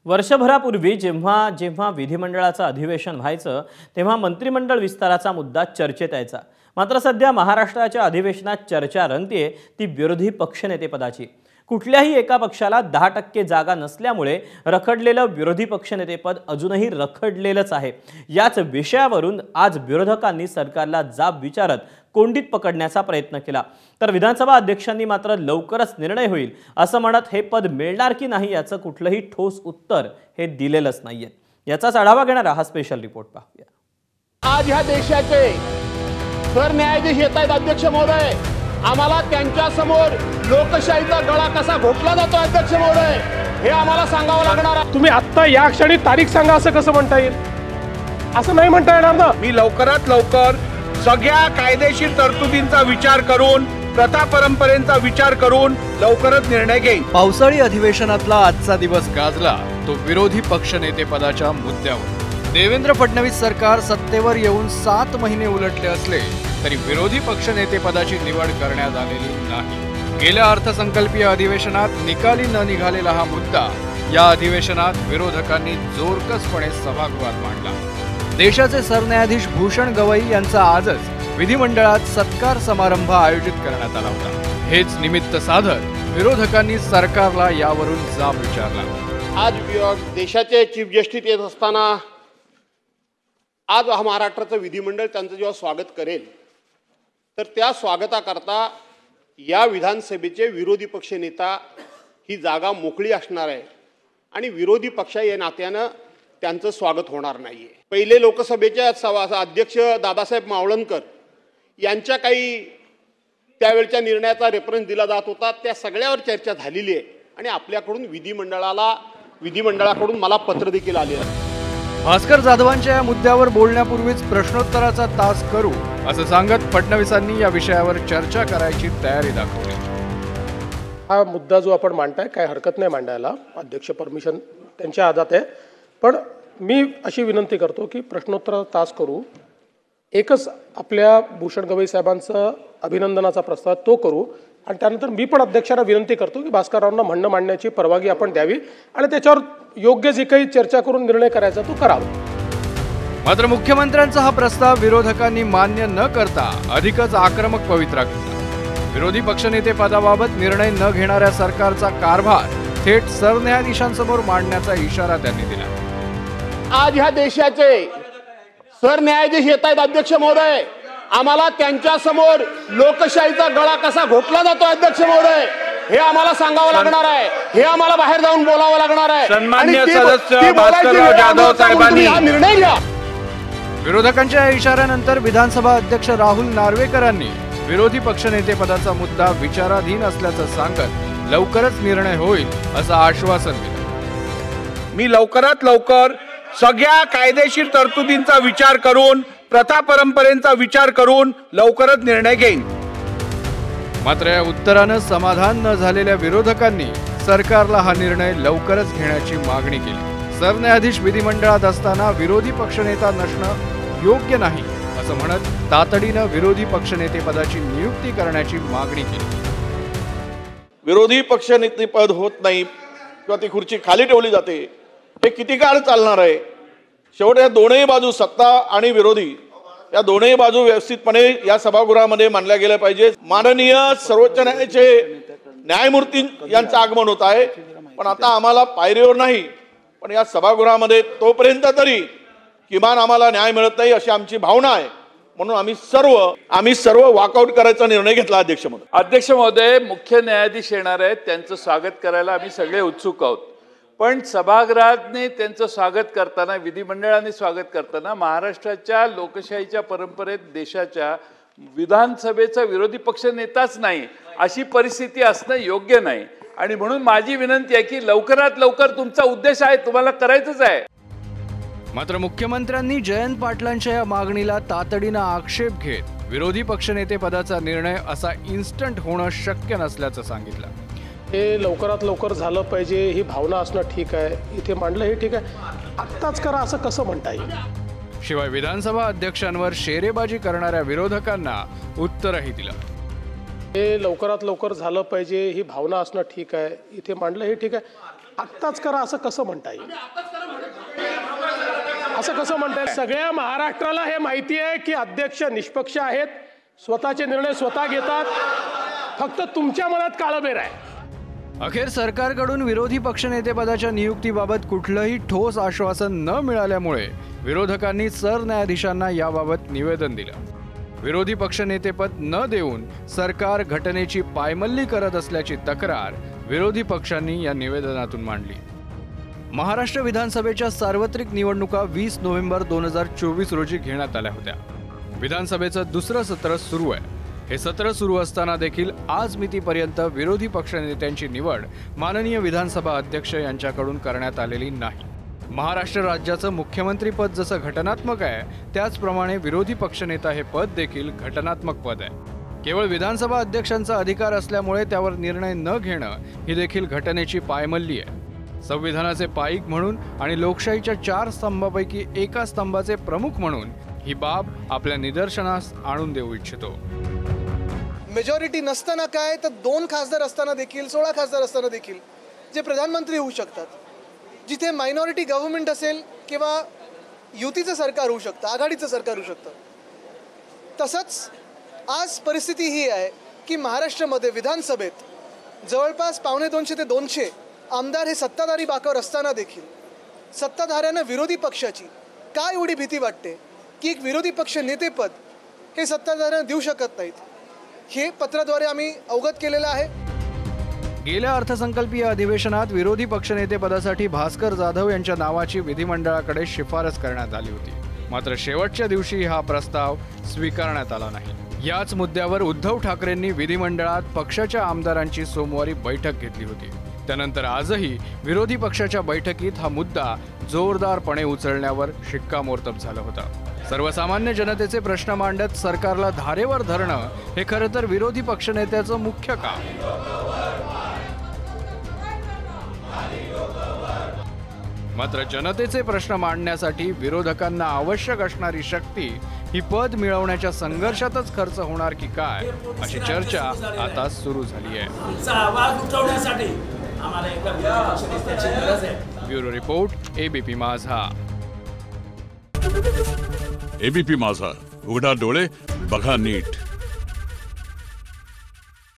वर्षभरापूर्वी जेव्हा जेव्हा विधिमंडळाचं अधिवेशन व्हायचं तेव्हा मंत्रिमंडळ विस्ताराचा मुद्दा चर्चेत यायचा। मात्र सध्या महाराष्ट्राच्या अधिवेशनात चर्चा रंगतेय ती विरोधी पक्षनेतेपदाची। कुठल्याही एका पक्षाला 10% जागा नसल्यामुळे रखडलेलं विरोधी पक्षनेतेपद अजूनही रखडलेलंच आहे। याच विषयावरून आज विरोधकांनी सरकारला जाब विचारत कोंडीत पकडण्याचा प्रयत्न केला, तर विधानसभा अध्यक्षांनी मात्र लवकरच निर्णय होईल असं म्हणत हे पद मिळणार की नाही याचं कुठलंही ठोस उत्तर हे दिलेलंच नाहीये। याचाच आढावा घेणारा हा स्पेशल रिपोर्ट पाहूया। आज ह्या देशाचे सरन्यायाधीश येत आहेत अध्यक्ष महोदय, आम्हाला त्यांच्या समोर लोकशाहीचा गळा कसा घोटला जातो अध्यक्ष महोदय हे आम्हाला सांगावं लागणार आहे। तुम्ही आता या क्षणी तारीख सांगा असं कसं म्हणता येईल? असं नाही म्हणता येणार ना। मी लवकरात लवकर सगळ्या कायदेशीर तरतुदींचा विचार करून, प्रथा परंपरेचा विचार करून लवकरच निर्णय घेईन। पावसाळी अधिवेशनातला आजचा दिवस गाजला तो विरोधी पक्षनेतेपदाच्या मुद्द्यावर। देवेंद्र फडणवीस सरकार सत्तेवर येऊन 7 महिने उलटले असले तरी विरोधी पक्षनेतेपदाची निवड करण्यात आलेली नाही। गेल्या अर्थसंकल्पीय अधिवेशनात निकाली न निघालेला हा मुद्दा या अधिवेशनात विरोधकांनी जोरकसपणे सभागृहात मांडला। देशाचे सरन्यायाधीश भूषण गवई यांचा आजच विधिमंडळात सत्कार समारंभ आयोजित करण्यात आला होता। हेच निमित्त साधत विरोधकांनी सरकारला यावरून जाब विचारला। आज देशाचे चीफ जस्टिस येत असताना आज महाराष्ट्राचं विधिमंडळ त्यांचं जेव्हा स्वागत करेल तर त्या स्वागताकरता या विधानसभेचे विरोधी पक्षनेता ही जागा मोकळी असणार आहे आणि विरोधी पक्ष या नात्यानं त्यांचं स्वागत होणार नाहीये। पहिले लोकसभेचे अध्यक्ष दादासाहेब मावळणकर यांच्या काही त्यावेळच्या निर्णयाचा रेफरन्स दिला जात होता, त्या सगळ्यावर चर्चा झालेली आहे आणि आपल्याकडून विधिमंडळाकडून मला पत्र देखील आले आहे। भास्कर जाधवांच्या या मुद्द्यावर बोलण्यापूर्वीच प्रश्नोत्तराचा तास करू असं सांगत फडणवीसांनी या विषयावर चर्चा करायची तयारी दाखवली। हा मुद्दा जो आपण मांडताय काय हरकत नाही मांडायला, अध्यक्ष परमिशन त्यांच्या हातात आहे, पण मी अशी विनंती करतो की प्रश्नोत्तराचा तास करू। एकच आपल्या भूषण गवई साहेबांचा अभिनंदनाचा प्रस्ताव तो करू आणि त्यानंतर मी पण अध्यक्षांना विनंती करतो की भास्कररावांना म्हणणं मांडण्याची परवानगी आपण द्यावी आणि त्याच्यावर योग्य जी काही चर्चा करून निर्णय करायचा तो करावा। मात्र मुख्यमंत्र्यांचा हा प्रस्ताव विरोधकांनी मान्य न करता अधिकच आक्रमक पवित्रा घेतला। विरोधी पक्षनेते पदाबाबत निर्णय न घेणाऱ्या सरकारचा कारभार थेट सरन्यायाधीशांसमोर मांडण्याचा इशारा त्यांनी दिला। आज ह्या देशाचे सरन्यायाधीश येत आहेत अध्यक्ष महोदय, आम्हाला त्यांच्या समोर लोकशाहीचा गळा कसा घोटला जातो अध्यक्ष महोदय हे आम्हाला सांगावं लागणार आहे, हे आम्हाला बाहेर जाऊन बोलावं लागणार आहे। सन्माननीय सदस्य भास्करराव जाधव साहेबांनी हा निर्णय घ्या। विरोधकांच्या इशाऱ्यानंतर विधानसभा अध्यक्ष राहुल नार्वेकरांनी विरोधी पक्षनेतेपदाचा मुद्दा विचाराधीन असल्याचं सांगत लवकरच निर्णय होईल असं आश्वासन दिलं। मी लवकरात लवकर सगळ्या कायदेशीर तरतुदींचा विचार करून, प्रथा परंपरेचा विचार करून लवकरच निर्णय घेईन। मात्र या उत्तरानं समाधान न झालेल्या विरोधकांनी सरकारला हा निर्णय लवकरच घेण्याची मागणी केली। सरन्यायाधीश विधिमंडळात असताना विरोधी पक्षनेता नसणं योग्य नाही असं म्हणत तातडीनं विरोधी पक्षनेतेपदाची नियुक्ती करण्याची मागणी केली। विरोधी पक्षनेतेपद होत नाही किंवा ती खुर्ची खाली ठेवली जाते, हे किती काळ चालणार आहे? शेवटी या दोनही बाजू, सत्ता आणि विरोधी, या दोनही बाजू व्यवस्थितपणे या सभागृहामध्ये मांडल्या गेल्या पाहिजे। माननीय सर्वोच्च न्यायालयाचे न्यायमूर्ती यांचं आगमन होत आहे, पण आता आम्हाला पायरीवर नाही पण या सभागृहामध्ये तोपर्यंत तरी किमान आम्हाला न्याय मिळत नाही अशी आमची भावना आहे। म्हणून आम्ही सर्व वॉकआउट करायचा निर्णय घेतला अध्यक्ष महोदय। अध्यक्ष महोदय, मुख्य न्यायाधीश येणार आहेत, त्यांचं स्वागत करायला आम्ही सगळे उत्सुक आहोत, पण सभागृहाने त्यांचं स्वागत करताना, विधिमंडळाने स्वागत करताना महाराष्ट्राच्या लोकशाहीच्या परंपरेत देशाच्या विधानसभेचा विरोधी पक्ष नेताच नाही अशी परिस्थिती असणं योग्य नाही आणि म्हणून माझी विनंती आहे की लवकरात लवकर तुमचा उद्देश आहे, तुम्हाला करायचंच आहे। मात्र मुख्यमंत्र्यांनी जयंत पाटलांच्या या मागणीला तातडीनं आक्षेप घेत विरोधी पक्षनेतेपदाचा निर्णय असा इन्स्टंट होणं शक्य नसल्याचं सांगितलं। हे लवकरात लवकर झालं पाहिजे ही भावना असणं ठीक आहे, इथे मांडलं हे ठीक आहे, आत्ताच करा असं कसं म्हणता येईल? शिवाय विधानसभा अध्यक्षांवर शेरेबाजी करणाऱ्या विरोधकांना उत्तरही दिलं। हे लवकरात लवकर झालं पाहिजे ही भावना असणं ठीक आहे, इथे मांडलं हे ठीक आहे, आत्ताच करा असं कसं म्हणता येईल? असं कसं म्हणता येईल? सगळ्या महाराष्ट्राला हे माहिती आहे की अध्यक्ष निष्पक्ष आहेत, स्वतःचे निर्णय स्वतः घेतात, फक्त तुमच्या मनात काळबेर आहे. अखेर सरकारकडून विरोधी पक्षनेतेपदाच्या नियुक्तीबाबत कुठलंही ठोस आश्वासन न मिळाल्यामुळे विरोधकांनी सरन्यायाधीशांना याबाबत निवेदन दिलं. विरोधी पक्षनेतेपद न देऊन सरकार घटनेची पायमल्ली करत असल्याची तक्रार विरोधी पक्षांनी या निवेदनातून मांडली. महाराष्ट्र विधानसभेच्या सार्वत्रिक निवडणुका 20 नोव्हेंबर 2024 रोजी घेण्यात आल्या होत्या. विधानसभेचं दुसरं सत्र सुरू आहे. हे सत्र सुरू असताना देखील आज मितीपर्यंत विरोधी पक्षनेत्यांची निवड माननीय विधानसभा अध्यक्ष यांच्याकडून करण्यात आलेली नाही. महाराष्ट्र राज्याचं मुख्यमंत्रीपद जसं घटनात्मक आहे, त्याचप्रमाणे विरोधी पक्षनेता हे पद देखील घटनात्मक पद आहे. केवळ विधानसभा अध्यक्षांचा अधिकार असल्यामुळे त्यावर निर्णय न घेणं ही देखील घटनेची पायमल्ली आहे. संविधानाचे पाईक म्हणून आणि लोकशाहीच्या 4 स्तंभापैकी एका स्तंभाचे प्रमुख म्हणून ही बाब आपल्या निदर्शनास आणून देऊ इच्छितो. मेजॉरिटी नसताना काय तर 2 खासदार असताना देखील 16 खासदार असताना देखील जे प्रधानमंत्री होऊ शकतात, जिथे मायनॉरिटी गव्हर्नमेंट असेल किंवा युतीचं सरकार होऊ शकतं, आघाडीचं सरकार होऊ शकतं. तसंच आज परिस्थिती ही आहे की महाराष्ट्रामध्ये विधानसभेत जवळपास 1.25 ते 200 आमदार हे सत्ताधारी बाकावर असताना देखील सत्ताधाऱ्यांना विरोधी पक्षाची काय एवढी भीती वाटते की एक विरोधी पक्ष नेतेपद हे सत्ताधाऱ्यांना देऊ शकत नाहीत, हे पत्राद्वारे आम्ही अवगत केलेलं आहे. गेल्या अर्थसंकल्पीय अधिवेशनात विरोधी पक्षनेतेपदासाठी भास्कर जाधव यांच्या नावाची विधिमंडळाकडे शिफारस करण्यात आली होती. मात्र शेवटच्या दिवशी हा प्रस्ताव स्वीकारण्यात आला नाही. याच मुद्द्यावर उद्धव ठाकरेंनी विधिमंडळात पक्षाच्या आमदारांची सोमवारी बैठक घेतली होती. त्यानंतर आजही विरोधी पक्षाच्या बैठकीत हा मुद्दा जोरदारपणे उचलण्यावर शिक्कामोर्तब झालं होतं. सर्वसामान्य जनतेचे प्रश्न मांडत सरकारला धारेवर धरणं हे खरं तर विरोधी पक्षनेत्याचं मुख्य काम. मात्र जनतेचे प्रश्न मांडण्यासाठी विरोधकांना आवश्यक असणारी शक्ती ही पद मिळवण्याच्या संघर्षातच खर्च होणार की काय, अशी चर्चा आता सुरू झाली आहे. ब्युरो रिपोर्ट, एबीपी माझा. एबीपी माझा, उघडा डोळे बघा नीट.